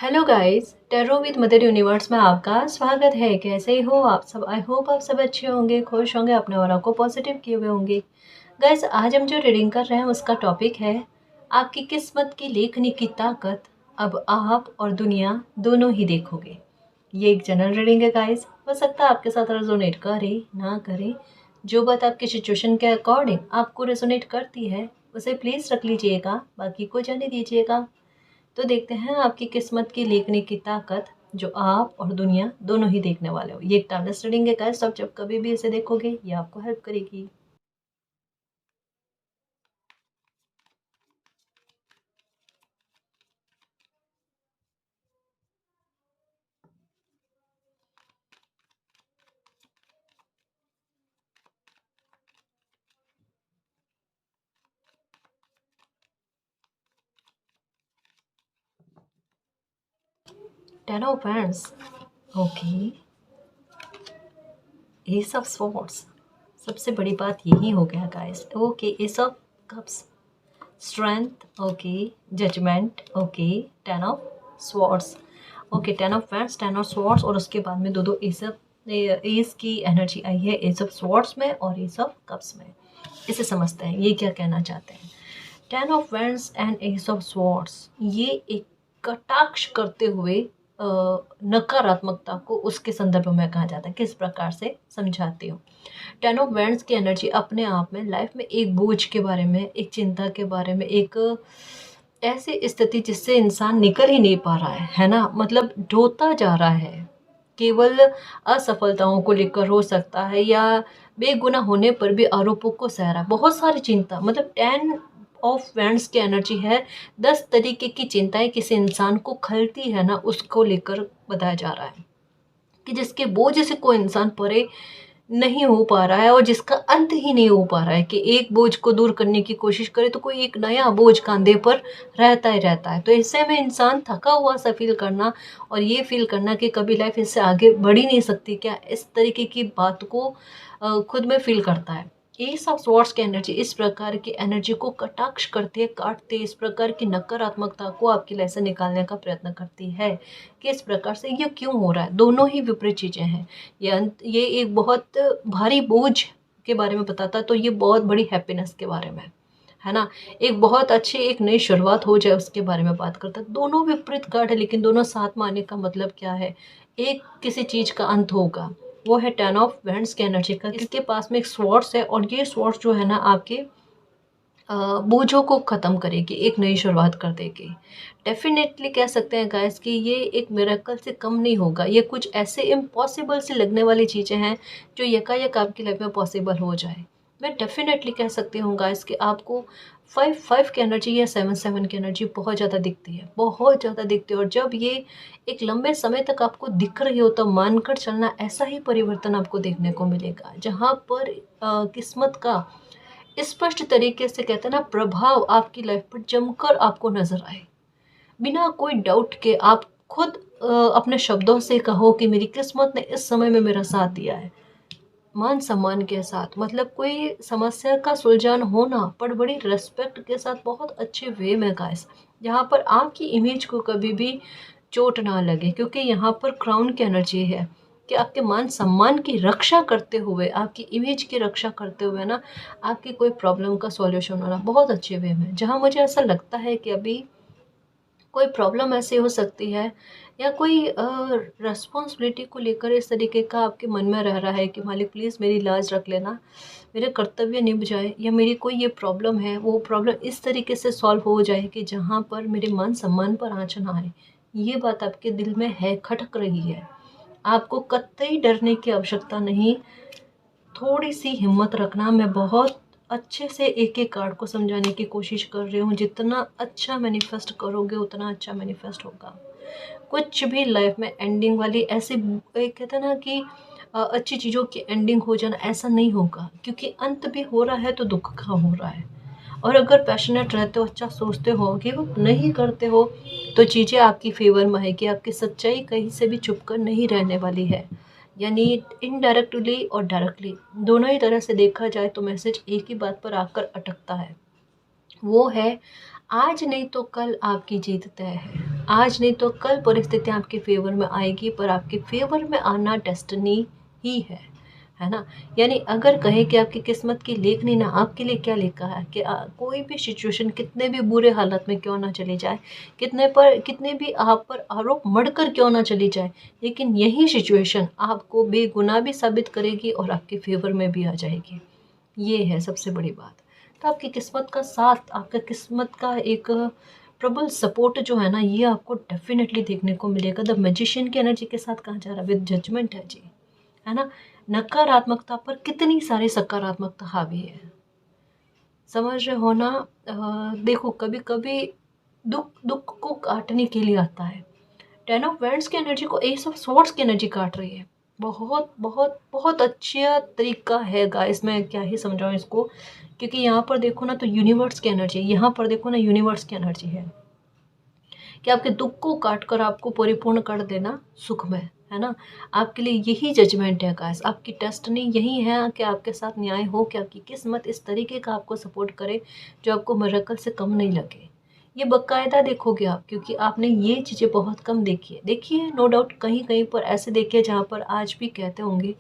Hello guys, tarot with mother universe में आपका स्वागत है। कैसे हो आप सब? आई होप आप सब अच्छे होंगे, खुश होंगे, अपने ऑरा को पॉजिटिव किए हुए होंगे। गाइस, आज हम जो रीडिंग कर रहे हैं उसका टॉपिक है आपकी किस्मत की लेखनी की ताकत। अब आप और दुनिया दोनों ही देखोगे। ये एक जनरल रीडिंग है गाइस, हो सकता है आपके साथ रेजोनेट करे ना करे। जो बात आपकी सिचुएशन के अकॉर्डिंग आपको रेजोनेट करती है उसे प्लीज़ रख लीजिएगा, बाकी को जाने दीजिएगा। तो देखते हैं आपकी किस्मत की लेखनी की ताकत, जो आप और दुनिया दोनों ही देखने वाले हो। ये एक टाइमलेस रीडिंग है गाइस, आप जब कभी भी इसे देखोगे ये आपको हेल्प करेगी। Ten of hands, okay, ace of swords. सबसे बड़ी बात यही हो गया guys. Okay, ace of cups, strength, okay, judgement, okay, ten of swords, okay, ten of hands, ten of swords, और उसके बाद में दो दो एस ऑफ एस की एनर्जी आई है, एस ऑफ स्वॉर्ड्स में और एस ऑफ कप्स में। इसे समझते हैं ये क्या कहना चाहते हैं। Ten of wands and S of swords, ये एक कटाक्ष करते हुए नकारात्मकता को उसके संदर्भ में कहा जाता है। किस प्रकार से समझाती हूँ। टेन ऑफ वैंड्स की एनर्जी अपने आप में लाइफ में एक बोझ के बारे में, एक चिंता के बारे में, एक ऐसी स्थिति जिससे इंसान निकल ही नहीं पा रहा है ना, मतलब ढोता जा रहा है। केवल असफलताओं को लेकर हो सकता है, या बेगुनाह होने पर भी आरोपों को सह रहा है, बहुत सारी चिंता। मतलब टेन ऑफ वैंड्स की एनर्जी है, 10 तरीके की चिंताएं किसी इंसान को खलती है ना, उसको लेकर बताया जा रहा है कि जिसके बोझ से कोई इंसान परे नहीं हो पा रहा है और जिसका अंत ही नहीं हो पा रहा है, कि एक बोझ को दूर करने की कोशिश करे तो कोई एक नया बोझ कंधे पर रहता ही रहता है। तो ऐसे में इंसान थका हुआ सा फील करना और ये फील करना कि कभी लाइफ इससे आगे बढ़ ही नहीं सकती क्या, इस तरीके की बात को खुद में फील करता है। एस ऑफ स्वॉर्ड्स की एनर्जी इस प्रकार की एनर्जी को कटाक्ष करते है, काटते, इस प्रकार की नकारात्मकता को आपकी लाइफ से निकालने का प्रयत्न करती है कि इस प्रकार से ये क्यों हो रहा है। दोनों ही विपरीत चीज़ें हैं। ये एक बहुत भारी बोझ के बारे में बताता है, तो ये बहुत बड़ी हैप्पीनेस के बारे में है ना। एक बहुत अच्छी एक नई शुरुआत हो जाए उसके बारे में बात करता है। दोनों विपरीत कार्ड है, लेकिन दोनों साथ में आने का मतलब क्या है, एक किसी चीज़ का अंत होगा। वो है टेन ऑफ वैंड्स के एनर्जी का। इसके पास में एक स्वॉर्ड्स है, और ये स्वॉर्ड्स जो है ना आपके बोझों को ख़त्म करेगी, एक नई शुरुआत कर देगी। डेफिनेटली कह सकते हैं गाइस कि ये एक मिरेकल से कम नहीं होगा। ये कुछ ऐसे इम्पॉसिबल से लगने वाली चीज़ें हैं जो यकायक आपकी लाइफ में पॉसिबल हो जाए। मैं डेफिनेटली कह सकती हूँ गाइस कि आपको 5-5 की एनर्जी या 7-7 की एनर्जी बहुत ज़्यादा दिखती है, बहुत ज़्यादा दिखती है। और जब ये एक लंबे समय तक आपको दिख रही हो तो मानकर चलना, ऐसा ही परिवर्तन आपको देखने को मिलेगा जहाँ पर किस्मत का स्पष्ट तरीके से, कहते हैं ना, प्रभाव आपकी लाइफ पर जमकर आपको नजर आए। बिना कोई डाउट के आप खुद अपने शब्दों से कहो कि मेरी किस्मत ने इस समय में मेरा साथ दिया है, मान सम्मान के साथ। मतलब कोई समस्या का सुलझान होना पर बड़ी रेस्पेक्ट के साथ, बहुत अच्छे वे में गाइस, जहाँ पर आपकी इमेज को कभी भी चोट ना लगे, क्योंकि यहाँ पर क्राउन की एनर्जी है कि आपके मान सम्मान की रक्षा करते हुए, आपकी इमेज की रक्षा करते हुए ना, आपकी कोई प्रॉब्लम का सॉल्यूशन होना बहुत अच्छे वे में। जहाँ मुझे ऐसा लगता है कि अभी कोई प्रॉब्लम ऐसी हो सकती है, या कोई रिस्पॉन्सिबिलिटी को लेकर इस तरीके का आपके मन में रह रहा है कि मालिक प्लीज़ मेरी लाज रख लेना, मेरे कर्तव्य निभ जाए, या मेरी कोई ये प्रॉब्लम है, वो प्रॉब्लम इस तरीके से सॉल्व हो जाए कि जहाँ पर मेरे मान सम्मान पर आँच ना आए। ये बात आपके दिल में है, खटक रही है। आपको कतई डरने की आवश्यकता नहीं, थोड़ी सी हिम्मत रखना। मैं बहुत अच्छे से एक एक कार्ड को समझाने की कोशिश कर रही हूँ। जितना अच्छा मैनिफेस्ट करोगे उतना अच्छा मैनिफेस्ट होगा। कुछ भी लाइफ में एंडिंग वाली ऐसी एक, कहते हैं ना कि अच्छी चीज़ों की एंडिंग हो जाना, ऐसा नहीं होगा, क्योंकि अंत भी हो रहा है तो दुख का हो रहा है। और अगर पैशनेट रहते हो, अच्छा सोचते हो, गिव अप नहीं करते हो, तो चीज़ें आपकी फेवर में है कि आपकी सच्चाई कहीं से भी छुप कर नहीं रहने वाली है। यानी इनडायरेक्टली और डायरेक्टली दोनों ही तरह से देखा जाए तो मैसेज एक ही बात पर आकर अटकता है। वो है आज नहीं तो कल आपकी जीत तय है, आज नहीं तो कल परिस्थितियाँ आपके फेवर में आएगी, पर आपके फेवर में आना डेस्टिनी ही है ना। यानी अगर कहें कि आपकी किस्मत की लेखनी ना आपके लिए क्या लिखा है कि कोई भी सिचुएशन कितने भी बुरे हालत में क्यों ना चली जाए, कितने भी आप पर आरोप मढ़कर क्यों ना चली जाए, लेकिन यही सिचुएशन आपको बेगुनाह भी साबित करेगी और आपके फेवर में भी आ जाएगी। ये है सबसे बड़ी बात। तो आपकी किस्मत का साथ, आपका किस्मत का एक प्रबल सपोर्ट जो है ना, ये आपको डेफिनेटली देखने को मिलेगा। द मैजिशियन की एनर्जी के साथ कहा जा रहा है विद जजमेंट है जी, है ना। नकारात्मकता पर कितनी सारी सकारात्मकता हावी है, समझ रहे हो ना। देखो कभी कभी दुख को काटने के लिए आता है। 10 ऑफ वैंड्स की एनर्जी को एस ऑफ स्वॉर्ड्स की एनर्जी काट रही है। बहुत बहुत बहुत अच्छा तरीका है गाइस, मैं क्या ही समझाऊँ इसको, क्योंकि यहाँ पर देखो ना तो यूनिवर्स की एनर्जी है, यहाँ पर देखो ना यूनिवर्स की एनर्जी है कि आपके दुख को काट कर आपको परिपूर्ण कर देना सुख में, है ना। आपके लिए यही जजमेंट है गाइस, आपकी डेस्टिनी यही है कि आपके साथ न्याय हो, कि आपकी किस्मत इस तरीके का आपको सपोर्ट करे जो आपको मिरेकल से कम नहीं लगे। ये बाकायदा देखोगे आप, क्योंकि आपने ये चीज़ें बहुत कम देखी है नो डाउट। कहीं कहीं पर ऐसे देखे जहाँ पर आज भी कहते होंगे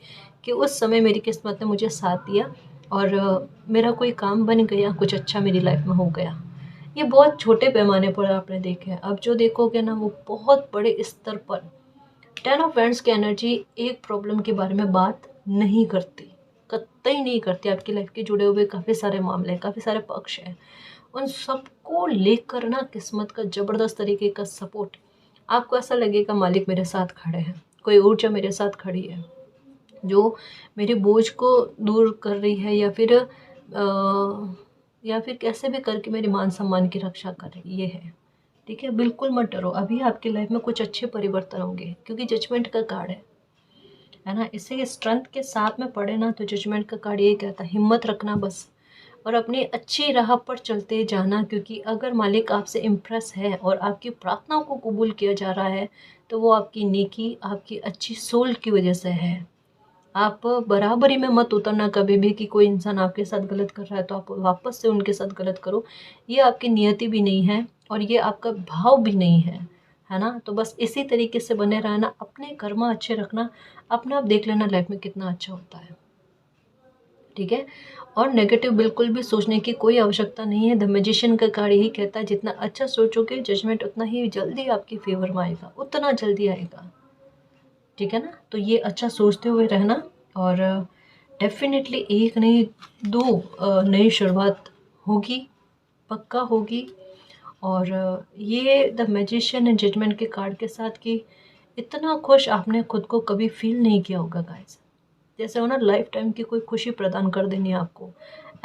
कि उस समय मेरी किस्मत ने मुझे साथ दिया और मेरा कोई काम बन गया, कुछ अच्छा मेरी लाइफ में हो गया। ये बहुत छोटे पैमाने पर आपने देखे हैं। अब जो देखोगे ना वो बहुत बड़े स्तर पर 10 ऑफ वैंड्स की एनर्जी एक प्रॉब्लम के बारे में बात नहीं करती, कतई नहीं करती। आपकी लाइफ के जुड़े हुए काफ़ी सारे मामले, काफ़ी सारे पक्ष हैं, उन सबको लेकर ना किस्मत का ज़बरदस्त तरीके का सपोर्ट। आपको ऐसा लगेगा मालिक मेरे साथ खड़े हैं, कोई ऊर्जा मेरे साथ खड़ी है जो मेरे बोझ को दूर कर रही है, या फिर कैसे भी करके मेरे मान सम्मान की रक्षा कर रही ये है। ठीक है, बिल्कुल मत डरो, अभी आपकी लाइफ में कुछ अच्छे परिवर्तन होंगे, क्योंकि जजमेंट का कार्ड है ना। इससे स्ट्रेंथ के साथ में पढ़े ना तो जजमेंट का कार्ड ये कहता है हिम्मत रखना बस, और अपनी अच्छी राह पर चलते जाना, क्योंकि अगर मालिक आपसे इम्प्रेस है और आपकी प्रार्थनाओं को कबूल किया जा रहा है तो वो आपकी नेकी, आपकी अच्छी सोल की वजह से है। आप बराबरी में मत उतरना कभी भी कि कोई इंसान आपके साथ गलत कर रहा है तो आप वापस से उनके साथ गलत करो। ये आपकी नियति भी नहीं है और ये आपका भाव भी नहीं है ना। तो बस इसी तरीके से बने रहना, अपने कर्म अच्छे रखना, अपने आप देख लेना लाइफ में कितना अच्छा होता है। ठीक है, और नेगेटिव बिल्कुल भी सोचने की कोई आवश्यकता नहीं है। द मैजिशियन का कार्ड यही कहता है जितना अच्छा सोचोगे जजमेंट उतना ही जल्दी आपकी फेवर में आएगा, उतना जल्दी आएगा। ठीक है ना, तो ये अच्छा सोचते हुए रहना, और डेफिनेटली एक नहीं दो नई शुरुआत होगी, पक्का होगी। और ये द मैजिशियन एंड जजमेंट के कार्ड के साथ कि इतना खुश आपने खुद को कभी फील नहीं किया होगा गाइस, जैसे हो ना लाइफ टाइम की कोई खुशी प्रदान कर देनी है आपको,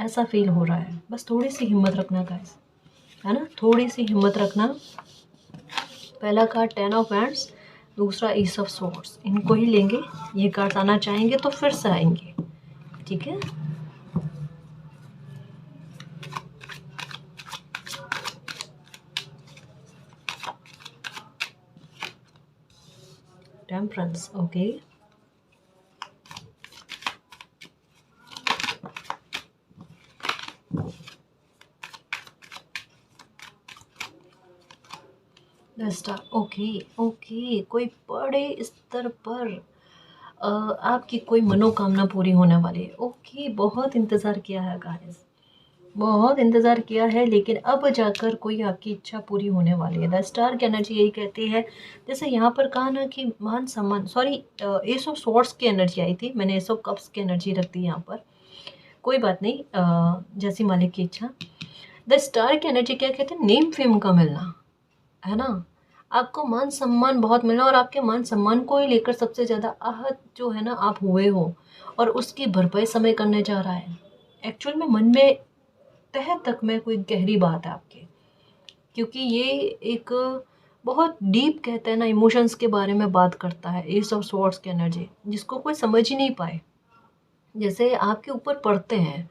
ऐसा फील हो रहा है। बस थोड़ी सी हिम्मत रखना गाइस, है ना, थोड़ी सी हिम्मत रखना। पहला कार्ड 10 ऑफ वैंड्स, दूसरा एस ऑफ स्वॉर्ड्स, इनको ही लेंगे। ये कार्ड आना चाहेंगे तो फिर से आएंगे, ठीक है। Temperance, okay. The star, okay okay, कोई बड़े स्तर पर आपकी कोई मनोकामना पूरी होने वाली है। ओके, बहुत इंतज़ार किया है गाइस, बहुत इंतज़ार किया है, लेकिन अब जाकर कोई आपकी इच्छा पूरी होने वाली है। द स्टार की एनर्जी यही कहती है, जैसे यहाँ पर कहा ना कि मान सम्मान, सॉरी एस ऑफ स्वॉर्ड्स की एनर्जी आई थी, मैंने एस ऑफ कप्स की एनर्जी रख दी यहाँ पर, कोई बात नहीं, जैसी मालिक की इच्छा। द स्टार की एनर्जी क्या कहते हैं, नेम फेम का मिलना, है ना। आपको मान सम्मान बहुत मिला, और आपके मान सम्मान को ही लेकर सबसे ज़्यादा आहत जो है ना आप हुए हो, और उसकी भरपाई समय करने जा रहा है। एक्चुअल में मन में तह तक में कोई गहरी बात है आपके, क्योंकि ये एक बहुत डीप कहते हैं ना इमोशंस के बारे में बात करता है एस ऑफ स्वॉर्ड्स की एनर्जी, जिसको कोई समझ ही नहीं पाए, जैसे आपके ऊपर पढ़ते हैं,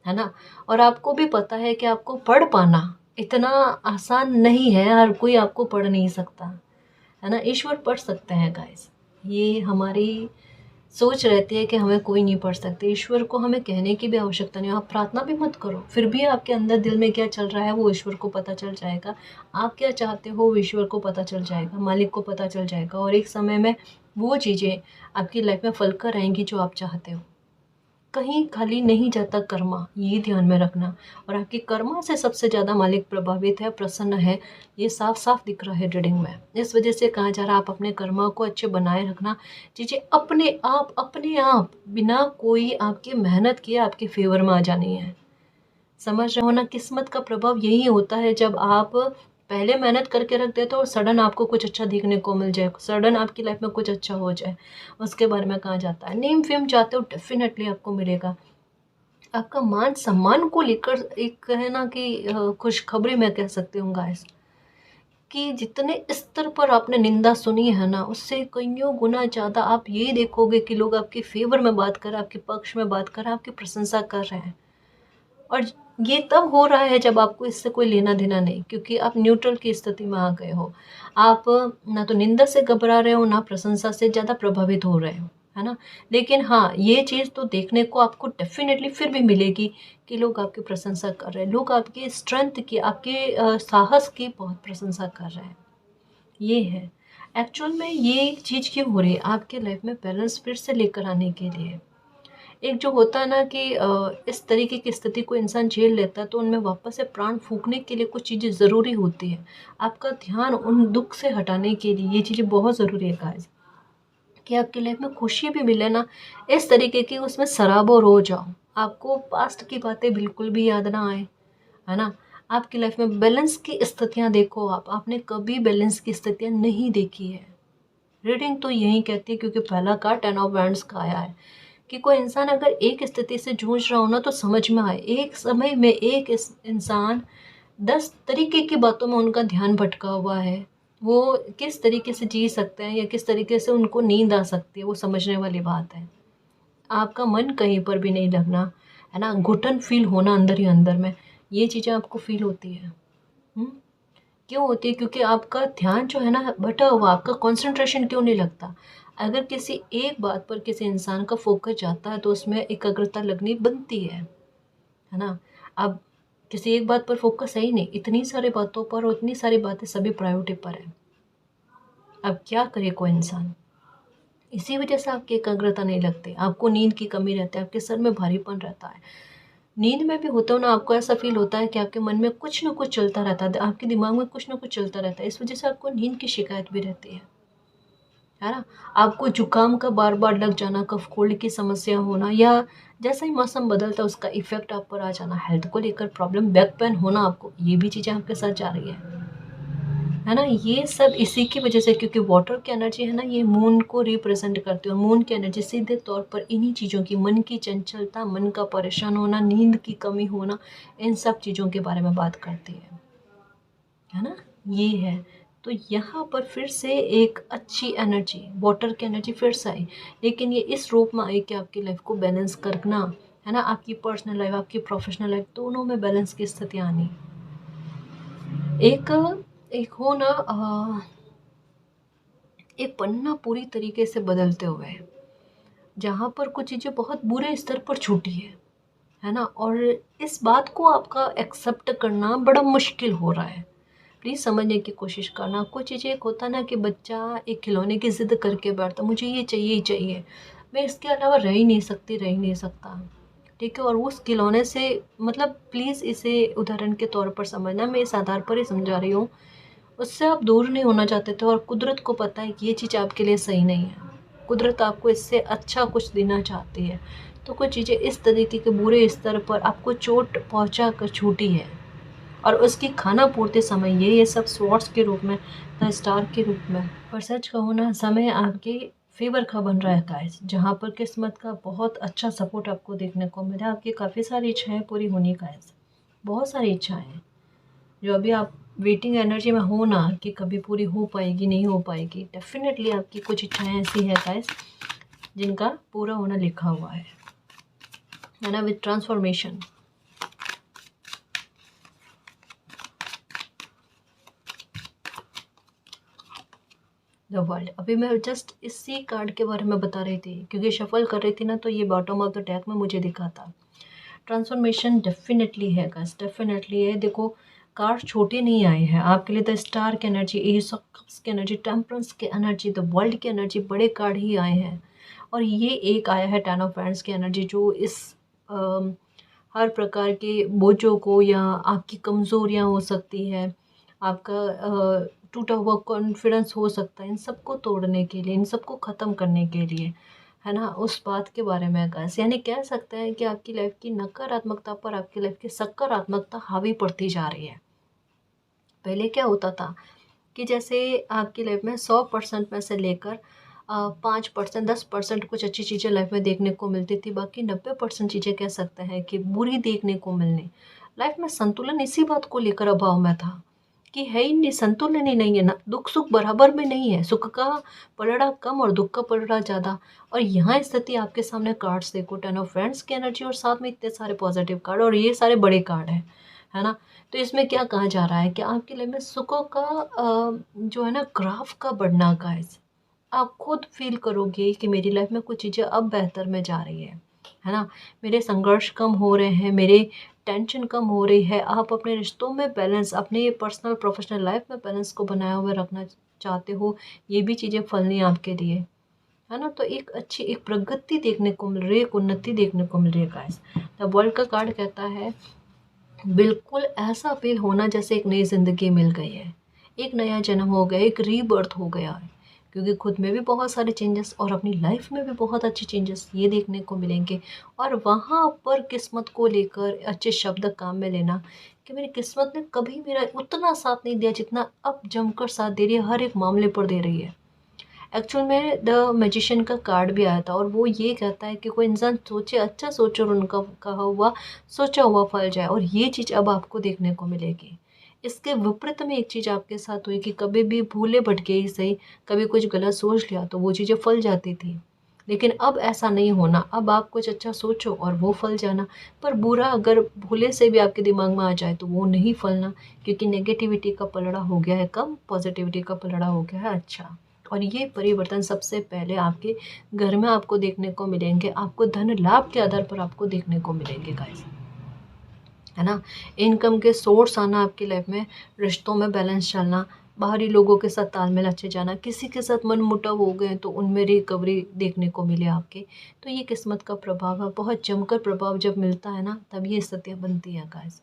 है ना। और आपको भी पता है कि आपको पढ़ पाना इतना आसान नहीं है, हर कोई आपको पढ़ नहीं सकता, है ना। ईश्वर पढ़ सकते हैं गाइस, ये हमारी सोच रहती है कि हमें कोई नहीं पढ़ सकते। ईश्वर को हमें कहने की भी आवश्यकता नहीं, आप प्रार्थना भी मत करो, फिर भी आपके अंदर दिल में क्या चल रहा है वो ईश्वर को पता चल जाएगा। आप क्या चाहते हो वो ईश्वर को पता चल जाएगा, मालिक को पता चल जाएगा, और एक समय में वो चीज़ें आपकी लाइफ में फलकर आएंगी जो आप चाहते हो। कहीं खाली नहीं जाता कर्मा, ये ध्यान में रखना। और आपकी कर्मा से सबसे ज़्यादा मालिक प्रभावित है, प्रसन्न है, ये साफ साफ दिख रहा है रीडिंग में। इस वजह से कहा जा रहा है आप अपने कर्मा को अच्छे बनाए रखना। चीज़ें अपने आप बिना कोई आपकी मेहनत किए आपके फेवर में आ जानी है। समझ रहे हो ना, किस्मत का प्रभाव यही होता है जब आप पहले मेहनत करके रख देते हो और सडन आपको कुछ अच्छा देखने को मिल जाए, सडन आपकी लाइफ में कुछ अच्छा हो जाए, उसके बारे में कहा जाता है। नेम फेम चाहते हो डेफिनेटली आपको मिलेगा। आपका मान सम्मान को लेकर एक है ना कि खुशखबरी मैं कह सकती हूँ गाइस, कि जितने स्तर पर आपने निंदा सुनी है ना, उससे कईयों गुना ज़्यादा आप ये देखोगे कि लोग आपके फेवर में बात कर रहे हैं, आपके पक्ष में बात कर रहे हैं, आपकी प्रशंसा कर रहे हैं। और ये तब हो रहा है जब आपको इससे कोई लेना देना नहीं, क्योंकि आप न्यूट्रल की स्थिति में आ गए हो। आप ना तो निंदा से घबरा रहे हो, ना प्रशंसा से ज़्यादा प्रभावित हो रहे हो, है ना। लेकिन हाँ, ये चीज़ तो देखने को आपको डेफिनेटली फिर भी मिलेगी कि लोग आपकी प्रशंसा कर रहे हैं, लोग आपकी स्ट्रेंथ की, आपके साहस की बहुत प्रशंसा कर रहे हैं। ये है एक्चुअल में, ये चीज़ क्यों हो रही है आपके लाइफ में, बैलेंस फिर से लेकर आने के लिए। एक जो होता है ना कि इस तरीके की स्थिति को इंसान झेल लेता है तो उनमें वापस से प्राण फूंकने के लिए कुछ चीज़ें ज़रूरी होती है। आपका ध्यान उन दुख से हटाने के लिए ये चीज़ें बहुत ज़रूरी है गाइस, कि आपकी लाइफ में खुशी भी मिले ना, इस तरीके की उसमें सराबोर हो जाओ, आपको पास्ट की बातें बिल्कुल भी याद ना आए, है ना। आपकी लाइफ में बैलेंस की स्थितियाँ देखो, आपने कभी बैलेंस की स्थितियाँ नहीं देखी है। रीडिंग तो यही कहती है, क्योंकि पहला कार्ड 10 ऑफ वैंड्स का आया है कि कोई इंसान अगर एक स्थिति से जूझ रहा हो ना तो समझ में आए, एक समय में एक इंसान 10 तरीके की बातों में उनका ध्यान भटका हुआ है, वो किस तरीके से जी सकते हैं या किस तरीके से उनको नींद आ सकती है, वो समझने वाली बात है। आपका मन कहीं पर भी नहीं लगना, है ना, घुटन फील होना अंदर ही अंदर में, ये चीज़ें आपको फील होती है। क्यों होती है? क्योंकि आपका ध्यान जो है ना बटा हुआ, आपका कंसंट्रेशन क्यों नहीं लगता। अगर किसी एक बात पर किसी इंसान का फोकस जाता है तो उसमें एकाग्रता लगनी बनती है ना। अब किसी एक बात पर फोकस है ही नहीं, इतनी सारी बातों पर, और इतनी सारी बातें सभी प्रायोरिटी पर है। अब क्या करे कोई इंसान, इसी वजह से आपकी एकाग्रता नहीं लगती, आपको नींद की कमी रहती है, आपके सर में भारीपन रहता है। नींद में भी होता हो ना, आपको ऐसा फील होता है कि आपके मन में कुछ ना कुछ चलता रहता है, आपके दिमाग में कुछ ना कुछ चलता रहता है, इस वजह से आपको नींद की शिकायत भी रहती है ना। आपको जुकाम का बार बार लग जाना, कफ कोल्ड की समस्या होना, या जैसा ही मौसम बदलता है उसका इफेक्ट आप पर आ जाना, हेल्थ को लेकर प्रॉब्लम, बैक पेन होना, आपको ये भी चीज़ें आपके साथ जा रही है ना। ये सब इसी की वजह से, क्योंकि वाटर की एनर्जी है ना, ये मून को रिप्रेजेंट करती है, और मून की एनर्जी सीधे तौर पर इन्हीं चीज़ों की, मन की चंचलता, मन का परेशान होना, नींद की कमी होना, इन सब चीज़ों के बारे में बात करती है ना। ये है, तो यहाँ पर फिर से एक अच्छी एनर्जी, वाटर की एनर्जी फिर से आई, लेकिन ये इस रूप में आई कि आपकी लाइफ को बैलेंस करना, है ना, आपकी पर्सनल लाइफ, आपकी प्रोफेशनल लाइफ, दोनों में बैलेंस की स्थिति आनी। एक एक हो ना एक पन्ना पूरी तरीके से बदलते हुए, जहाँ पर कुछ चीज़ें बहुत बुरे स्तर पर छूटी है ना, और इस बात को आपका एक्सेप्ट करना बड़ा मुश्किल हो रहा है। प्लीज़ समझने की कोशिश करना। कुछ चीज़ें, एक होता ना कि बच्चा एक खिलौने की ज़िद करके बैठता, मुझे ये चाहिए ही चाहिए, मैं इसके अलावा रह ही नहीं सकती, रह ही नहीं सकता, ठीक है। और उस खिलौने से, मतलब प्लीज़ इसे उदाहरण के तौर पर समझना, मैं इस आधार पर ही समझा रही हूँ, उससे आप दूर नहीं होना चाहते थे, और कुदरत को पता है कि ये चीज़ आपके लिए सही नहीं है, कुदरत आपको इससे अच्छा कुछ देना चाहती है। तो कुछ चीज़ें इस तरीके के बुरे स्तर पर आपको चोट पहुंचा कर छूटी है, और उसकी खाना पूर्ति समय ये सब स्वॉर्ड्स के रूप में, द स्टार के रूप में। पर सच कहूँ ना, समय आपके फेवर का बन रहा है गाइस, जहाँ पर किस्मत का बहुत अच्छा सपोर्ट आपको देखने को मिला। आपकी काफ़ी सारी इच्छाएं पूरी होनी गाइस, बहुत सारी इच्छाएं हैं जो अभी आप वेटिंग एनर्जी में हो ना, कि कभी पूरी हो पाएगी नहीं हो पाएगी। डेफिनेटली आपकी कुछ इच्छाएं ऐसी है गाइस जिनका पूरा होना लिखा हुआ है ना, विद ट्रांसफॉर्मेशन। The world. अभी मैं जस्ट इसी कार्ड के बारे में बता रही थी क्योंकि शफल कर रही थी ना, तो ये बॉटम ऑफ द डेक में मुझे दिखा था। ट्रांसफॉर्मेशन डेफिनेटली है गाइस, डेफिनेटली है। देखो कार्ड छोटे नहीं आए हैं आपके लिए। द स्टार की एनर्जी, एस ऑफ कप्स की एनर्जी, टेम्परेंस की एनर्जी, द वर्ल्ड की एनर्जी, बड़े कार्ड ही आए हैं। और ये एक आया है टेन ऑफ हैंड्स की एनर्जी, जो इस हर प्रकार के बोझों को या आपकी कमज़ोरियाँ हो सकती है, आपका टूटा हुआ कॉन्फिडेंस हो सकता है, इन सबको तोड़ने के लिए, इन सबको ख़त्म करने के लिए, है ना, उस बात के बारे में आकाश यानी कह सकते हैं कि आपकी लाइफ की नकारात्मकता पर आपकी लाइफ की सकारात्मकता हावी पड़ती जा रही है। पहले क्या होता था कि जैसे आपकी लाइफ में 100% में से लेकर 5%, 10% कुछ अच्छी चीज़ें लाइफ में देखने को मिलती थी, बाकी 90% चीज़ें कह सकते हैं कि बुरी देखने को मिलने। लाइफ में संतुलन इसी बात को लेकर अभाव में था कि है ही नहीं, संतुलन ही नहीं है ना, दुख सुख बराबर में नहीं है, सुख का पलड़ा कम और दुख का पलड़ा ज़्यादा। और यहाँ स्थिति आपके सामने कार्ड्स देखो, टेन ऑफ फ्रेंड्स की एनर्जी और साथ में इतने सारे पॉजिटिव कार्ड और ये सारे बड़े कार्ड हैं, है ना। तो इसमें क्या कहा जा रहा है कि आपकी लाइफ में सुखों का जो है ना ग्राफ का बढ़ना का है। आप खुद फील करोगे कि मेरी लाइफ में कुछ चीज़ें अब बेहतर में जा रही है ना। मेरे संघर्ष कम हो रहे हैं, मेरे टेंशन कम हो रही है। आप अपने रिश्तों में बैलेंस, अपने पर्सनल प्रोफेशनल लाइफ में बैलेंस को बनाए हुए रखना चाहते हो, ये भी चीज़ें फलनी है आपके लिए, है ना। तो एक अच्छी एक प्रगति देखने को मिल रही है, एक उन्नति देखने को मिल रही है गाइस। द वर्ल्ड का कार्ड कहता है बिल्कुल ऐसा फील होना जैसे एक नई ज़िंदगी मिल गई है, एक नया जन्म हो गया, एक रीबर्थ हो गया है। क्योंकि खुद में भी बहुत सारे चेंजेस और अपनी लाइफ में भी बहुत अच्छे चेंजेस ये देखने को मिलेंगे। और वहाँ पर किस्मत को लेकर अच्छे शब्द काम में लेना कि मेरी किस्मत ने कभी मेरा उतना साथ नहीं दिया जितना अब जमकर साथ दे रही है, हर एक मामले पर दे रही है। एक्चुअल में द मैजिशियन का कार्ड भी आया था और वो ये कहता है कि कोई इंसान सोचे, अच्छा सोचे और उनका कहा हुआ सोचा हुआ फल जाए, और ये चीज़ अब आपको देखने को मिलेगी। इसके विपरीत में एक चीज़ आपके साथ हुई कि कभी भी भूले भटके ही सही, कभी कुछ गलत सोच लिया तो वो चीज़ें फल जाती थी। लेकिन अब ऐसा नहीं होना, अब आप कुछ अच्छा सोचो और वो फल जाना। पर बुरा अगर भूले से भी आपके दिमाग में आ जाए तो वो नहीं फलना, क्योंकि नेगेटिविटी का पलड़ा हो गया है कम, पॉजिटिविटी का पलड़ा हो गया है अच्छा। और ये परिवर्तन सबसे पहले आपके घर में आपको देखने को मिलेंगे, आपको धन लाभ के आधार पर आपको देखने को मिलेंगे गाइस, है ना। इनकम के सोर्स आना आपकी लाइफ में, रिश्तों में बैलेंस चलना, बाहरी लोगों के साथ तालमेल अच्छे जाना, किसी के साथ मनमुटाव हो गए तो उनमें रिकवरी देखने को मिले आपके। तो ये किस्मत का प्रभाव है, बहुत जमकर प्रभाव जब मिलता है ना तब ये स्थितियाँ बनती हैं गाइस,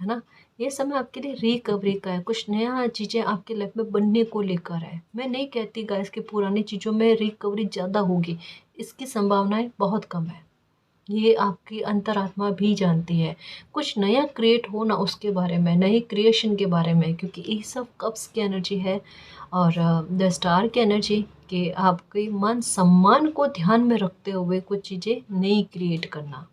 है ना। ये समय आपके लिए रिकवरी का है, कुछ नया चीज़ें आपकी लाइफ में बनने को लेकर है। मैं नहीं कहती गाइस कि पुरानी चीज़ों में रिकवरी ज़्यादा होगी, इसकी संभावनाएं बहुत कम है, ये आपकी अंतरात्मा भी जानती है। कुछ नया क्रिएट हो ना उसके बारे में, नई क्रिएशन के बारे में, क्योंकि ये सब कप्स की एनर्जी है और द स्टार की एनर्जी कि आपके मान सम्मान को ध्यान में रखते हुए कुछ चीज़ें नई क्रिएट करना,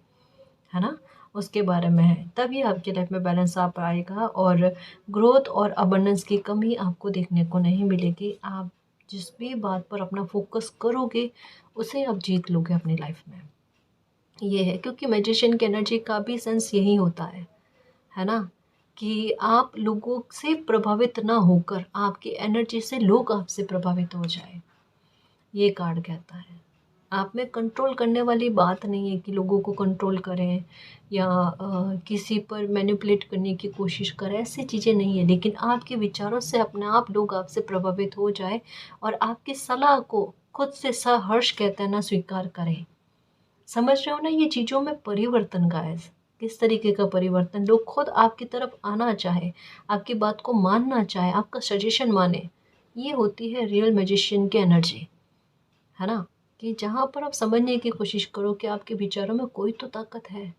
है ना, उसके बारे में है। तभी आपकी लाइफ में बैलेंस आ पाएगा और ग्रोथ और अबंडेंस की कमी आपको देखने को नहीं मिलेगी। आप जिस भी बात पर अपना फोकस करोगे उसे आप जीत लोगे अपनी लाइफ में, ये है। क्योंकि मैजिशियन की एनर्जी का भी सेंस यही होता है ना, कि आप लोगों से प्रभावित ना होकर आपकी एनर्जी से लोग आपसे प्रभावित हो जाए, ये कार्ड कहता है। आप में कंट्रोल करने वाली बात नहीं है कि लोगों को कंट्रोल करें या किसी पर मैनिपुलेट करने की कोशिश करें, ऐसी चीज़ें नहीं है। लेकिन आपके विचारों से अपने आप लोग आपसे प्रभावित हो जाए और आपकी सलाह को खुद से सहर्ष कहते हैं ना स्वीकार करें। समझ रहे हो ना ये चीज़ों में परिवर्तन गाइस, किस तरीके का परिवर्तन, लोग खुद आपकी तरफ आना चाहे, आपकी बात को मानना चाहे, आपका सजेशन माने, ये होती है रियल मैजिशियन की एनर्जी, है ना। कि जहाँ पर आप समझने की कोशिश करो कि आपके विचारों में कोई तो ताकत है,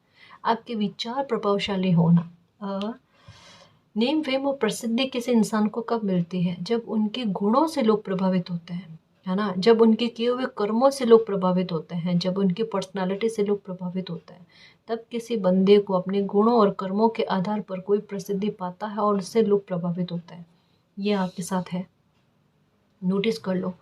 आपके विचार प्रभावशाली होना। नेम फेम और प्रसिद्धि किसी इंसान को कब मिलती है, जब उनके गुणों से लोग प्रभावित होते हैं, है ना, जब उनके किए हुए कर्मों से लोग प्रभावित होते हैं, जब उनकी पर्सनालिटी से लोग प्रभावित होते हैं, तब किसी बंदे को अपने गुणों और कर्मों के आधार पर कोई प्रसिद्धि पाता है और उससे लोग प्रभावित होते हैं। ये आपके साथ है, नोटिस कर लो।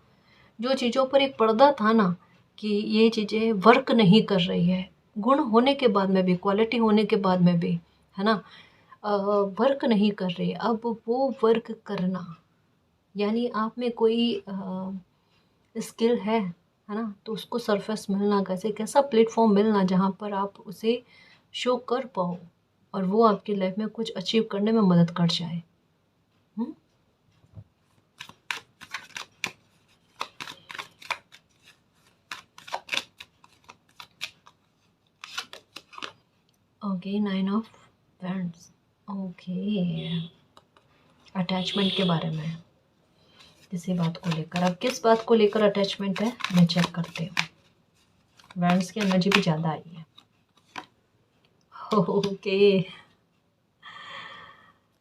जो चीज़ों पर एक पर्दा था ना कि ये चीज़ें वर्क नहीं कर रही है, गुण होने के बाद में भी, क्वालिटी होने के बाद में भी, है ना, वर्क नहीं कर रही, अब वो वर्क करना, यानी आप में कोई स्किल है ना, तो उसको सरफेस मिलना, कैसे कैसा प्लेटफॉर्म मिलना जहाँ पर आप उसे शो कर पाओ और वो आपकी लाइफ में कुछ अचीव करने में मदद कर जाए। Okay, 9 of paints. Okay, attachment के बारे में किसी बात को लेकर, अब किस बात को लेकर अटैचमेंट है मैं चेक करती हूँ। वैंड्स की एनर्जी भी ज़्यादा आई है। ओके,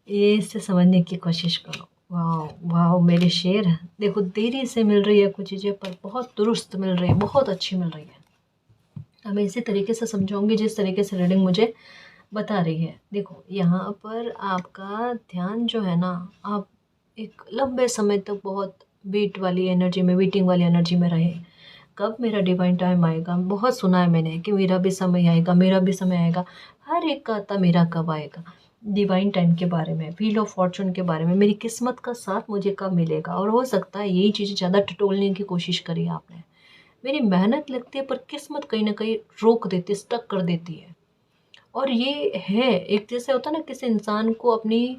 ये इससे समझने की कोशिश करो। वाह वाह मेरे शेर, देखो देरी से मिल रही है कुछ चीज़ें पर बहुत दुरुस्त मिल रही है, बहुत अच्छी मिल रही है। अब मैं इसी तरीके से समझाऊंगी जिस तरीके से रीडिंग मुझे बता रही है। देखो यहाँ पर आपका ध्यान जो है ना, आप एक लंबे समय तक बहुत वेट वाली एनर्जी में, वेटिंग वाली एनर्जी में रहे। कब मेरा डिवाइन टाइम आएगा, बहुत सुना है मैंने कि मेरा भी समय आएगा, मेरा भी समय आएगा। हर एक का आता मेरा कब आएगा, डिवाइन टाइम के बारे में, व्हील ऑफ फॉर्चून के बारे में, मेरी किस्मत का साथ मुझे कब मिलेगा। और हो सकता है यही चीज़ ज़्यादा टटोलने की कोशिश करी आपने। मेरी मेहनत लगती है पर किस्मत कहीं ना कहीं रोक देती है, स्टक कर देती है। और ये है एक, जैसे होता है ना, किसी इंसान को अपनी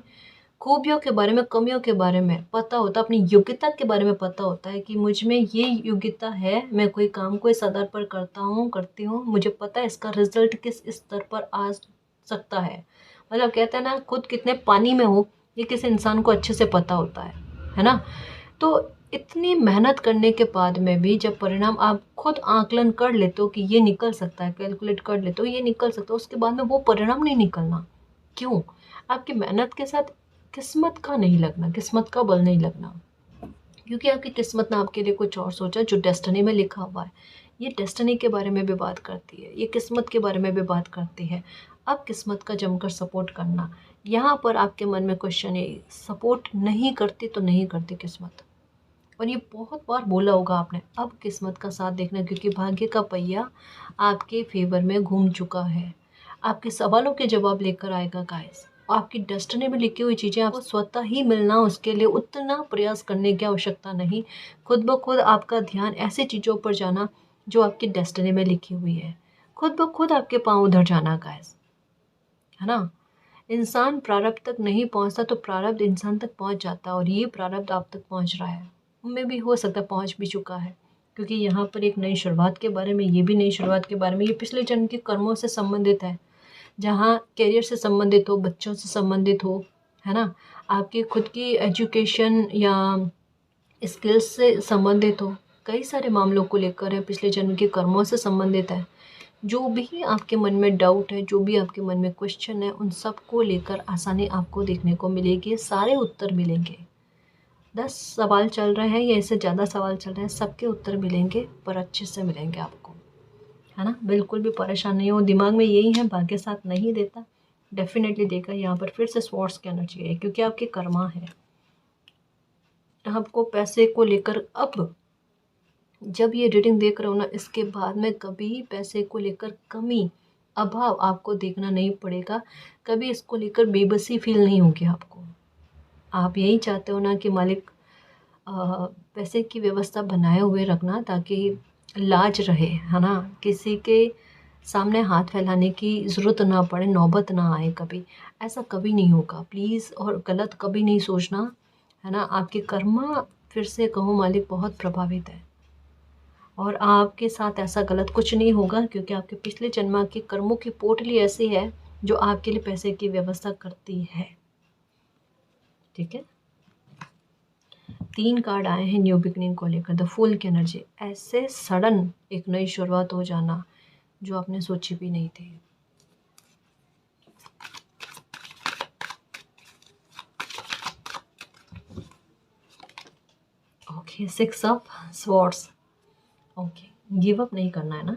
खूबियों के बारे में, कमियों के बारे में पता होता है, अपनी योग्यता के बारे में पता होता है कि मुझ में ये योग्यता है, मैं कोई काम को इस आधार पर करता हूँ, करती हूँ, मुझे पता है इसका रिजल्ट किस स्तर पर आ सकता है। मतलब कहते हैं ना, खुद कितने पानी में हो ये किसी इंसान को अच्छे से पता होता है ना। तो इतनी मेहनत करने के बाद में भी जब परिणाम आप खुद आकलन कर लेते हो कि ये निकल सकता है, कैलकुलेट कर लेते हो ये निकल सकता है, उसके बाद में वो परिणाम नहीं निकलना, क्यों? आपकी मेहनत के साथ किस्मत का नहीं लगना, किस्मत का बल नहीं लगना, क्योंकि आपकी किस्मत ने आपके लिए कुछ और सोचा जो डेस्टिनी में लिखा हुआ है। ये डेस्टिनी के बारे में भी बात करती है, ये किस्मत के बारे में भी बात करती है। अब किस्मत का जमकर सपोर्ट करना, यहाँ पर आपके मन में क्वेश्चन है, सपोर्ट नहीं करती तो नहीं करती किस्मत। और ये बहुत बार बोला होगा आपने, अब किस्मत का साथ देखना, क्योंकि भाग्य का पहिया आपके फेवर में घूम चुका है, आपके सवालों के जवाब लेकर आएगा गाइस। आपकी डेस्टिनी में लिखी हुई चीज़ें आपको स्वतः ही मिलना, उसके लिए उतना प्रयास करने की आवश्यकता नहीं। खुद ब खुद आपका ध्यान ऐसी चीज़ों पर जाना जो आपकी डेस्टिनी में लिखी हुई है, खुद ब खुद आपके पाँव उधर जाना गाइस, है ना। इंसान प्रारब्ध तक नहीं पहुंचता तो प्रारब्ध इंसान तक पहुंच जाता है, और ये प्रारब्ध आप तक पहुंच रहा है, उनमें भी हो सकता है पहुंच भी चुका है, क्योंकि यहाँ पर एक नई शुरुआत के बारे में, ये भी नई शुरुआत के बारे में, ये पिछले जन्म के कर्मों से संबंधित है, जहाँ करियर से संबंधित हो, बच्चों से संबंधित हो, है ना, आपकी खुद की एजुकेशन या स्किल्स से संबंधित हो, कई सारे मामलों को लेकर है, पिछले जन्म के कर्मों से संबंधित है। जो भी आपके मन में डाउट है, जो भी आपके मन में क्वेश्चन है, उन सब को लेकर आसानी आपको देखने को मिलेगी, सारे उत्तर मिलेंगे। 10 सवाल चल रहे हैं या इससे ज़्यादा सवाल चल रहे हैं, सबके उत्तर मिलेंगे, पर अच्छे से मिलेंगे आपको, है ना। बिल्कुल भी परेशान नहीं हो, दिमाग में यही है भाग्य साथ नहीं देता, डेफिनेटली देगा। यहाँ पर फिर से स्वॉर्ड्स की एनर्जी है, क्योंकि आपके कर्मा है। आपको पैसे को लेकर, अब जब ये रीडिंग देख रहे हो ना, इसके बाद में कभी पैसे को लेकर कमी, अभाव आपको देखना नहीं पड़ेगा, कभी इसको लेकर बेबसी फील नहीं होगी आपको। आप यही चाहते हो ना कि मालिक पैसे की व्यवस्था बनाए हुए रखना, ताकि लाज रहे, है ना, किसी के सामने हाथ फैलाने की ज़रूरत ना पड़े, नौबत ना आए कभी, ऐसा कभी नहीं होगा प्लीज़। और गलत कभी नहीं सोचना, है ना। आपके कर्मा, फिर से कहूँ, मालिक बहुत प्रभावित है, और आपके साथ ऐसा गलत कुछ नहीं होगा, क्योंकि आपके पिछले जन्म के कर्मों की पोटली ऐसी है जो आपके लिए पैसे की व्यवस्था करती है, ठीक है। 3 कार्ड आए हैं न्यू बिगनिंग को लेकर, द फूल की एनर्जी, ऐसे सडन एक नई शुरुआत हो जाना जो आपने सोची भी नहीं थी। Okay, 6 of swords. Okay, give up नहीं करना है ना,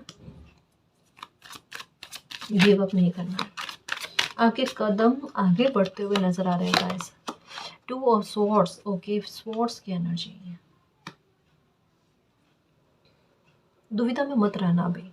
गिव अप नहीं करना है, आपके कदम आगे बढ़ते हुए नजर आ रहे हैं guys. 2 of swords. Okay, swords की एनर्जी, दुविधा में मत रहना अभी।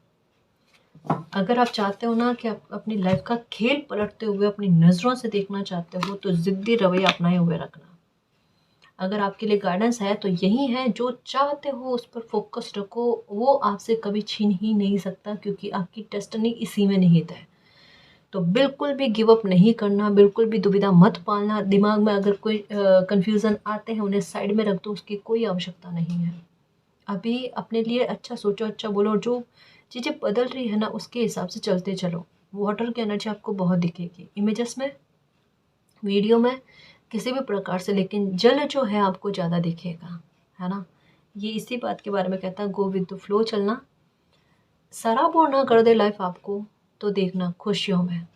अगर आप चाहते हो ना कि आप अपनी लाइफ का खेल पलटते हुए अपनी नज़रों से देखना चाहते हो, तो ज़िद्दी रवैया अपनाए हुए रखना। अगर आपके लिए गाइडेंस है तो यही है, जो चाहते हो उस पर फोकस रखो, वो आपसे कभी छीन ही नहीं सकता, क्योंकि आपकी डेस्टिनी इसी में निहित है। तो बिल्कुल भी गिव अप नहीं करना, बिल्कुल भी दुविधा मत पालना। दिमाग में अगर कोई कंफ्यूजन आते हैं उन्हें साइड में रख दो, उसकी कोई आवश्यकता नहीं है। अभी अपने लिए अच्छा सोचो, अच्छा बोलो, और जो चीज़ें बदल रही है ना उसके हिसाब से चलते चलो। वाटर की एनर्जी आपको बहुत दिखेगी इमेजेस में, वीडियो में, किसी भी प्रकार से, लेकिन जल जो है आपको ज़्यादा दिखेगा, है ना। ये इसी बात के बारे में कहता है, गो विद द फ्लो चलना। सराबोर ना कर दे लाइफ आपको, तो देखना खुशियों में,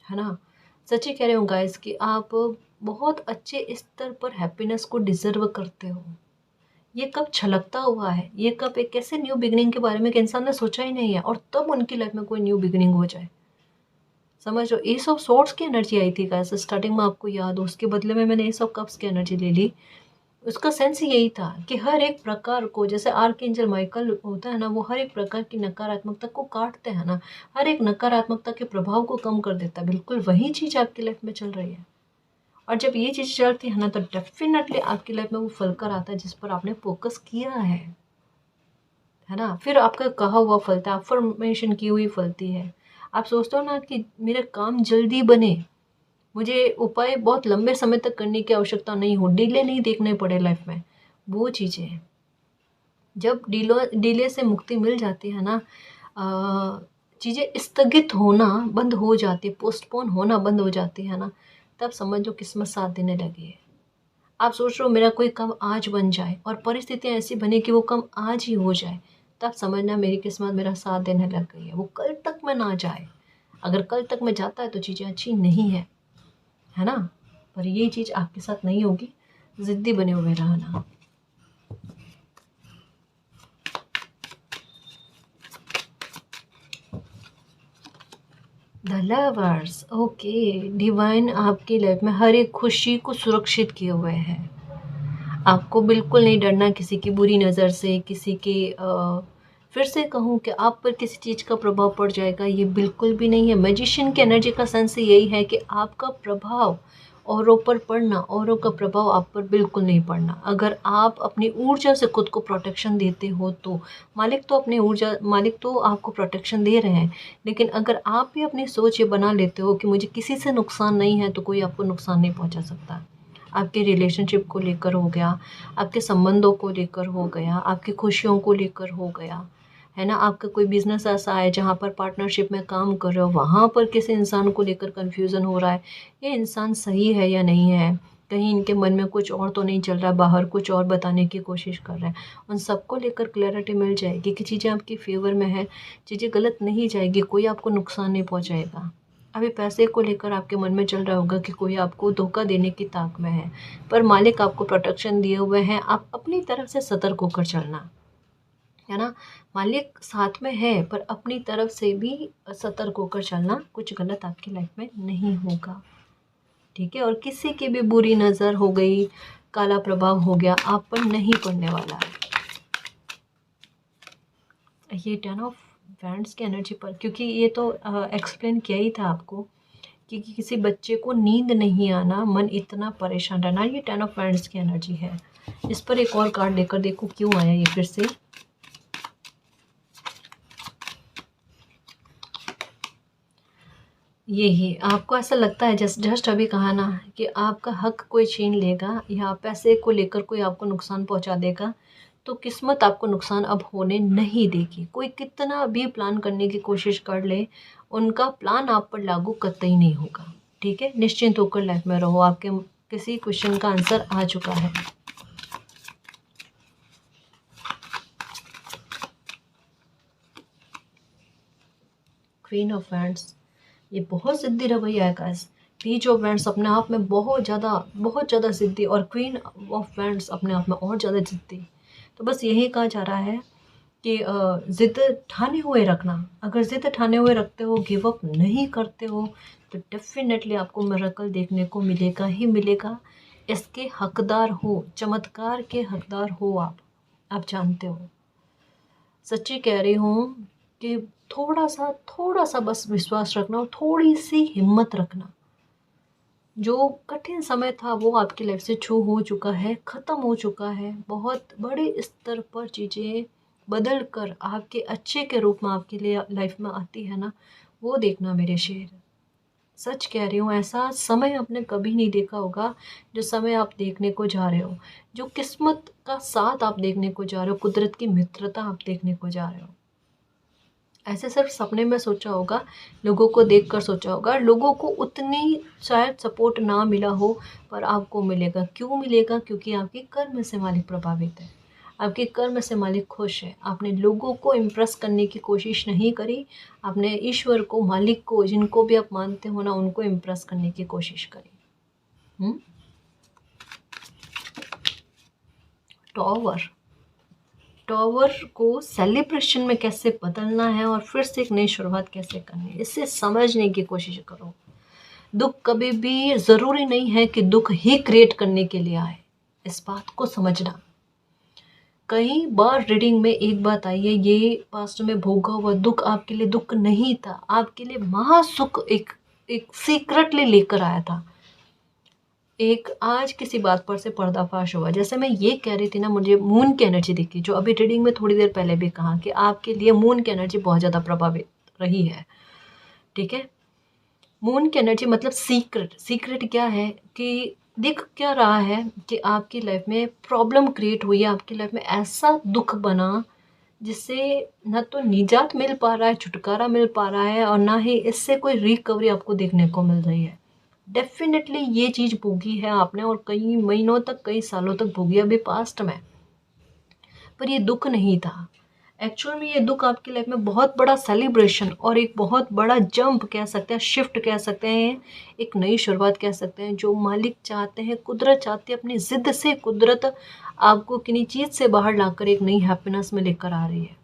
है ना। सच्ची कह रही हूँ गाइस कि आप बहुत अच्छे स्तर पर हैप्पीनेस को डिजर्व करते हो। ये कब छलकता हुआ है, ये कब एक ऐसे न्यू बिगनिंग के बारे में कि इंसान ने सोचा ही नहीं है, और तब उनकी लाइफ में कोई न्यू बिगनिंग हो जाए। समझ लो, एस ऑफ सोर्ट्स की एनर्जी आई थी गाइस स्टार्टिंग में, आपको याद हो, उसके बदले में मैंने एस ऑफ कप्स की एनर्जी ले ली। उसका सेंस यही था कि हर एक प्रकार को, जैसे आर्कएंजल माइकल होता है ना, वो हर एक प्रकार की नकारात्मकता को काटते हैं ना, हर एक नकारात्मकता के प्रभाव को कम कर देता है। बिल्कुल वही चीज़ आपकी लाइफ में चल रही है, और जब ये चीज़ चलती है ना तो डेफिनेटली आपकी लाइफ में वो फल कर आता है जिस पर आपने फोकस किया है ना। फिर आपका कहा हुआ फलता है, अफर्मेशन की हुई फलती है। आप सोचते हो ना कि मेरे काम जल्दी बने, मुझे उपाय बहुत लंबे समय तक करने की आवश्यकता नहीं हो, डिले नहीं देखने पड़े लाइफ में, वो चीज़ें हैं। जब डिले से मुक्ति मिल जाती है ना, चीज़ें स्थगित होना बंद हो जाती है, पोस्टपोन होना बंद हो जाती है ना, तब समझ लो किस्मत साथ देने लगी है। आप सोच रहे हो मेरा कोई काम आज बन जाए, और परिस्थितियाँ ऐसी बनी कि वो काम आज ही हो जाए, तब समझना मेरी किस्मत मेरा साथ देने लग गई है। वो कल तक में ना जाए, अगर कल तक में जाता है तो चीज़ें अच्छी नहीं है ना। पर ये चीज़ आपके साथ नहीं होगी, ज़िद्दी बने हुए रहना। द लवर्स, ओके, डिवाइन आपकी लाइफ में हर एक खुशी को सुरक्षित किए हुए हैं। आपको बिल्कुल नहीं डरना किसी की बुरी नज़र से, किसी के फिर से कहूँ कि आप पर किसी चीज़ का प्रभाव पड़ जाएगा, ये बिल्कुल भी नहीं है। मैजिशियन की एनर्जी का सेंस यही है कि आपका प्रभाव औरों पर पड़ना, औरों का प्रभाव आप पर बिल्कुल नहीं पड़ना। अगर आप अपनी ऊर्जा से खुद को प्रोटेक्शन देते हो तो मालिक तो आपको प्रोटेक्शन दे रहे हैं, लेकिन अगर आप भी अपनी सोच ये बना लेते हो कि मुझे किसी से नुकसान नहीं है, तो कोई आपको नुकसान नहीं पहुंचा सकता। आपके रिलेशनशिप को लेकर हो गया, आपके संबंधों को लेकर हो गया, आपकी खुशियों को लेकर हो गया, है ना। आपका कोई बिजनेस ऐसा है जहाँ पर पार्टनरशिप में काम कर रहे हो, वहाँ पर किसी इंसान को लेकर कन्फ्यूज़न हो रहा है, ये इंसान सही है या नहीं है, कहीं इनके मन में कुछ और तो नहीं चल रहा, बाहर कुछ और बताने की कोशिश कर रहे हैं, उन सबको लेकर क्लैरिटी मिल जाएगी कि चीज़ें आपकी फेवर में है, चीज़ें गलत नहीं जाएगी, कोई आपको नुकसान नहीं पहुँचाएगा। अभी पैसे को लेकर आपके मन में चल रहा होगा कि कोई आपको धोखा देने की ताक में है, पर मालिक आपको प्रोटेक्शन दिए हुए हैं, आप अपनी तरफ से सतर्क होकर चलना, है ना। मालिक साथ में है, पर अपनी तरफ से भी सतर्क होकर चलना, कुछ गलत आपकी लाइफ में नहीं होगा, ठीक है। और किसी की भी बुरी नज़र हो गई, काला प्रभाव हो गया, आप पर नहीं पड़ने वाला है। ये 10 ऑफ वैंड्स की एनर्जी पर, क्योंकि ये तो एक्सप्लेन किया ही था आपको कि किसी बच्चे को नींद नहीं आना, मन इतना परेशान रहना, ये 10 ऑफ वैंड्स की एनर्जी है। इस पर एक और कार्ड लेकर देखो क्यों आया ये फिर से। यही आपको ऐसा लगता है, जस्ट अभी कहा ना कि आपका हक कोई छीन लेगा, या पैसे को लेकर कोई आपको नुकसान पहुंचा देगा, तो किस्मत आपको नुकसान अब होने नहीं देगी। कोई कितना भी प्लान करने की कोशिश कर ले, उनका प्लान आप पर लागू कतई नहीं होगा, ठीक है। निश्चिंत होकर लाइफ में रहो, आपके किसी क्वेश्चन का आंसर आ चुका है। क्वीन ऑफ वैंड्स, ये बहुत ज़िद्दी रवैया है गाइस। पेज ऑफ वैंड्स अपने आप में बहुत ज़्यादा ज़िद्दी, और क्वीन ऑफ वैंड्स अपने आप में और ज़्यादा ज़िद्दी। तो बस यही कहा जा रहा है कि ज़िद ठाने हुए रखना। अगर ज़िद ठाने हुए रखते हो, गिव अप नहीं करते हो, तो डेफिनेटली आपको मिरेकल देखने को मिलेगा ही मिलेगा। इसके हकदार हो, चमत्कार के हकदार हो आप जानते हो। सच्ची कह रही हूँ कि थोड़ा सा बस विश्वास रखना, और थोड़ी सी हिम्मत रखना, जो कठिन समय था वो आपकी लाइफ से छू हो चुका है, ख़त्म हो चुका है। बहुत बड़े स्तर पर चीज़ें बदल कर आपके अच्छे के रूप में आपके लिए लाइफ में आती है ना, वो देखना मेरे शेर। सच कह रही हूँ, ऐसा समय आपने कभी नहीं देखा होगा जो समय आप देखने को जा रहे हो, जो किस्मत का साथ आप देखने को जा रहे हो, कुदरत की मित्रता आप देखने को जा रहे हो। ऐसे सिर्फ सपने में सोचा होगा, लोगों को देखकर सोचा होगा, लोगों को उतनी शायद सपोर्ट ना मिला हो, पर आपको मिलेगा। क्यों मिलेगा? क्योंकि आपके कर्म से मालिक प्रभावित है, आपके कर्म से मालिक खुश है। आपने लोगों को इम्प्रेस करने की कोशिश नहीं करी, आपने ईश्वर को, मालिक को, जिनको भी आप मानते हो ना, उनको इम्प्रेस करने की कोशिश करी। टॉवर, टॉवर को सेलिब्रेशन में कैसे बदलना है और फिर से एक नई शुरुआत कैसे करनी है, इसे समझने की कोशिश करो। दुख कभी भी ज़रूरी नहीं है कि दुख ही क्रिएट करने के लिए आए, इस बात को समझना। कई बार रीडिंग में एक बात आई है, ये पास्ट में भोगा हुआ दुख आपके लिए दुख नहीं था, आपके लिए महासुख एक एक सीक्रेटली लेकर आया था। एक आज किसी बात पर से पर्दाफाश हुआ। जैसे मैं ये कह रही थी ना, मुझे मून की एनर्जी दिखी, जो अभी रीडिंग में थोड़ी देर पहले भी कहा कि आपके लिए मून की एनर्जी बहुत ज़्यादा प्रभावित रही है। ठीक है, मून की एनर्जी मतलब सीक्रेट। सीक्रेट क्या है कि दिख क्या रहा है कि आपकी लाइफ में प्रॉब्लम क्रिएट हुई है, आपकी लाइफ में ऐसा दुख बना जिससे ना तो निजात मिल पा रहा है, छुटकारा मिल पा रहा है, और ना ही इससे कोई रिकवरी आपको देखने को मिल रही है। डेफिनेटली ये चीज़ भोगी है आपने, और कई महीनों तक, कई सालों तक भोगी अभी पास्ट में, पर ये दुख नहीं था। एक्चुअल में ये दुख आपकी लाइफ में बहुत बड़ा सेलिब्रेशन और एक बहुत बड़ा जंप कह सकते हैं, शिफ्ट कह सकते हैं, एक नई शुरुआत कह सकते हैं, जो मालिक चाहते हैं, कुदरत चाहती है, अपनी ज़िद से कुदरत आपको किन्हीं चीज़ से बाहर लाकर एक नई हैप्पीनेस में लेकर आ रही है।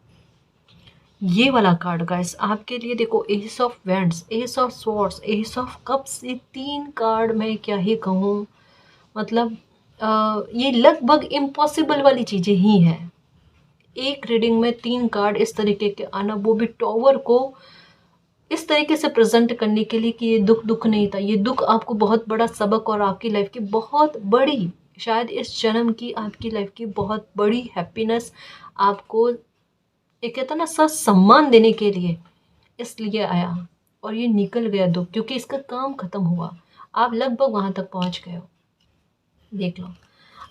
ये वाला कार्ड गाइस आपके लिए देखो, S of wands, S of swords, S of cups, ये 3 कार्ड मैं क्या ही कहूँ, मतलब ये लगभग इम्पॉसिबल वाली चीज़ें ही हैं। एक रीडिंग में 3 कार्ड इस तरीके के आना, वो भी टॉवर को इस तरीके से प्रेजेंट करने के लिए कि ये दुख दुख नहीं था, ये दुख आपको बहुत बड़ा सबक और आपकी लाइफ की बहुत बड़ी, शायद इस जन्म की आपकी लाइफ की बहुत बड़ी हैप्पीनेस आपको, एक कहता ना, सम्मान देने के लिए इसलिए आया। और ये निकल गया दुख, क्योंकि इसका काम खत्म हुआ, आप लगभग वहां तक पहुंच गए हो। देख लो,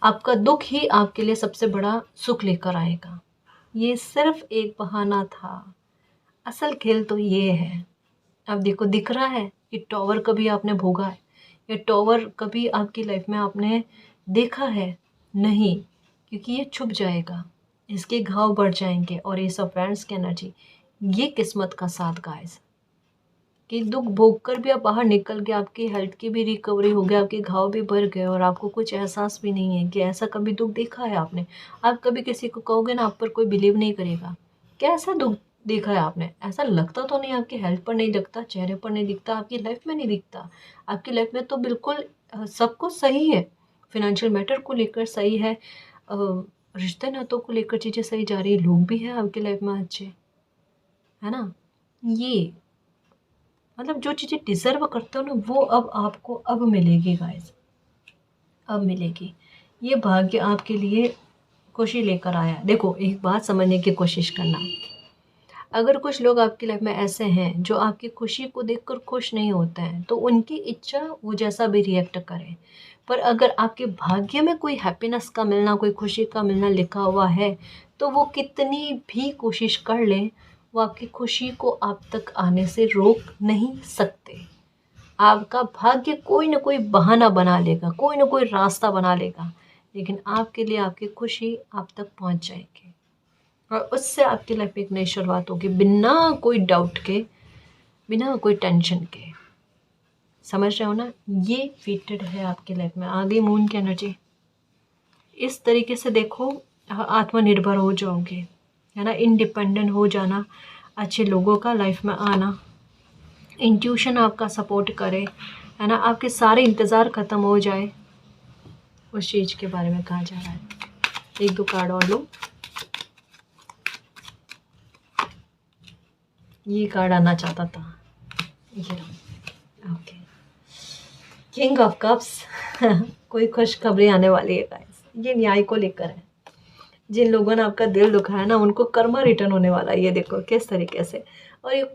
आपका दुख ही आपके लिए सबसे बड़ा सुख लेकर आएगा। ये सिर्फ एक बहाना था, असल खेल तो ये है। अब देखो, दिख रहा है कि टॉवर कभी आपने भोगा है, ये टॉवर कभी आपकी लाइफ में आपने देखा है? नहीं, क्योंकि ये छुप जाएगा, इसके घाव बढ़ जाएंगे। और ये सब फ्रेंड्स की एनर्जी, ये किस्मत का साथ गाइस, कि दुख भोग कर भी आप बाहर निकल गए, आपकी हेल्थ की भी रिकवरी हो गया, आपके घाव भी भर गए, और आपको कुछ एहसास भी नहीं है कि ऐसा कभी दुख देखा है आपने। आप कभी किसी को कहोगे ना, आप पर कोई बिलीव नहीं करेगा, क्या ऐसा दुख देखा है आपने? ऐसा लगता तो नहीं, आपकी हेल्थ पर नहीं दिखता, चेहरे पर नहीं दिखता, आपकी लाइफ में नहीं दिखता। आपकी लाइफ में तो बिल्कुल सब कुछ सही है, फिनेंशियल मैटर को लेकर सही है, रिश्ते नातों को लेकर चीज़ें सही जा रही है, लोग भी हैं आपकी लाइफ में अच्छे, है ना। ये मतलब जो चीज़ें डिज़र्व करते हो ना, वो अब आपको अब मिलेगी गाइस, अब मिलेगी। ये भाग्य आपके लिए खुशी लेकर आया है। देखो, एक बात समझने की कोशिश करना, अगर कुछ लोग आपकी लाइफ में ऐसे हैं जो आपकी खुशी को देखकर खुश नहीं होते हैं, तो उनकी इच्छा वो जैसा भी रिएक्ट करें। पर अगर आपके भाग्य में कोई हैप्पीनेस का मिलना, कोई खुशी का मिलना लिखा हुआ है, तो वो कितनी भी कोशिश कर लें, वो आपकी खुशी को आप तक आने से रोक नहीं सकते। आपका भाग्य कोई ना कोई बहाना बना लेगा, कोई ना कोई रास्ता बना लेगा, लेकिन आपके लिए आपकी खुशी आप तक पहुंच जाएगी, और उससे आपकी लाइफ में एक नई शुरुआत होगी, बिना कोई डाउट के, बिना कोई टेंशन के। समझ रहे हो ना, ये फीटेड है आपकी लाइफ में। आगे मून की एनर्जी इस तरीके से देखो, आत्मनिर्भर हो जाओगे, है ना, इंडिपेंडेंट हो जाना, अच्छे लोगों का लाइफ में आना, इंट्यूशन आपका सपोर्ट करे, है ना, आपके सारे इंतज़ार ख़त्म हो जाए, उस चीज़ के बारे में कहा जा रहा है। एक दो कार्ड और लो, ये कार्ड आना चाहता था, ये लो। ओके, किंग ऑफ कप्स कोई खुशखबरी आने वाली है गाइस, ये न्याय को लेकर है। जिन लोगों ने आपका दिल दुखाया ना, उनको कर्मा रिटर्न होने वाला है, ये देखो किस तरीके से। और ये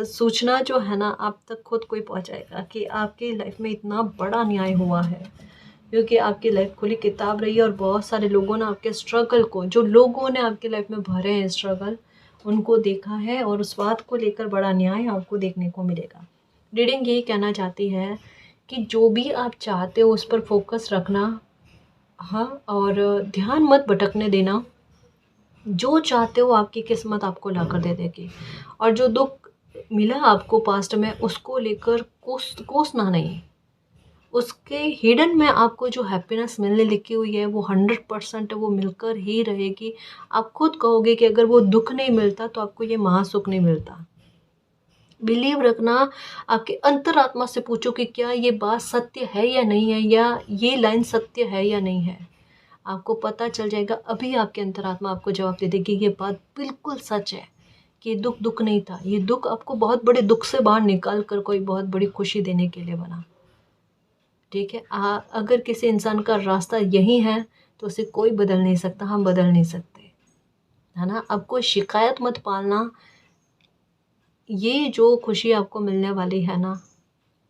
सूचना जो है ना आप तक खुद कोई पहुंचाएगा कि आपकी लाइफ में इतना बड़ा न्याय हुआ है, क्योंकि आपकी लाइफ खुली किताब रही है और बहुत सारे लोगों ने आपके स्ट्रगल को, जो लोगों ने आपकी लाइफ में भरे हैं स्ट्रगल, उनको देखा है और उस बात को लेकर बड़ा न्याय आपको देखने को मिलेगा। रीडिंग यही कहना चाहती है कि जो भी आप चाहते हो उस पर फोकस रखना, हाँ, और ध्यान मत भटकने देना। जो चाहते हो आपकी किस्मत आपको ला कर दे देगी। और जो दुख मिला आपको पास्ट में, उसको लेकर कोसना नहीं। उसके हिडन में आपको जो हैप्पीनेस मिलने लिखी हुई है वो 100% वो मिलकर ही रहेगी। आप खुद कहोगे कि अगर वो दुख नहीं मिलता तो आपको ये महासुख नहीं मिलता। बिलीव रखना, आपके अंतरात्मा से पूछो कि क्या ये बात सत्य है या नहीं है, या ये लाइन सत्य है या नहीं है। आपको पता चल जाएगा, अभी आपके अंतरात्मा आपको जवाब दे देगी ये बात बिल्कुल सच है कि दुख दुख नहीं था, ये दुख आपको बहुत बड़े दुख से बाहर निकाल कर कोई बहुत बड़ी खुशी देने के लिए बना। ठीक है, अगर किसी इंसान का रास्ता यही है तो उसे कोई बदल नहीं सकता, हम बदल नहीं सकते, है ना। अब कोई शिकायत मत पालना। ये जो खुशी आपको मिलने वाली है ना,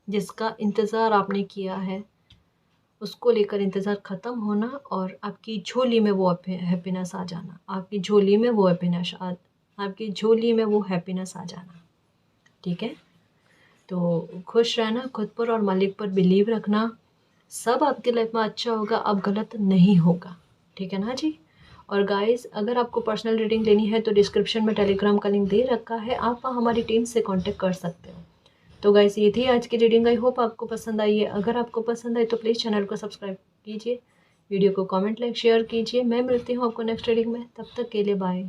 जिसका इंतज़ार आपने किया है, उसको लेकर इंतज़ार ख़त्म होना और आपकी झोली में वो हैप्पीनेस आ जाना, आपकी झोली में वो आपकी झोली में वो हैप्पीनेस आ जाना। ठीक है, तो खुश रहना, खुद पर और मालिक पर बिलीव रखना। सब आपकी लाइफ में अच्छा होगा, अब गलत नहीं होगा। ठीक है ना जी। और गाइस, अगर आपको पर्सनल रीडिंग लेनी है तो डिस्क्रिप्शन में टेलीग्राम का लिंक दे रखा है, आप वहाँ हमारी टीम से कांटेक्ट कर सकते हो। तो गाइस, ये थी आज की रीडिंग। आई होप आपको पसंद आई है। अगर आपको पसंद आई तो प्लीज़ चैनल को सब्सक्राइब कीजिए, वीडियो को कमेंट लाइक शेयर कीजिए। मैं मिलती हूँ आपको नेक्स्ट रीडिंग में, तब तक के लिए बाय।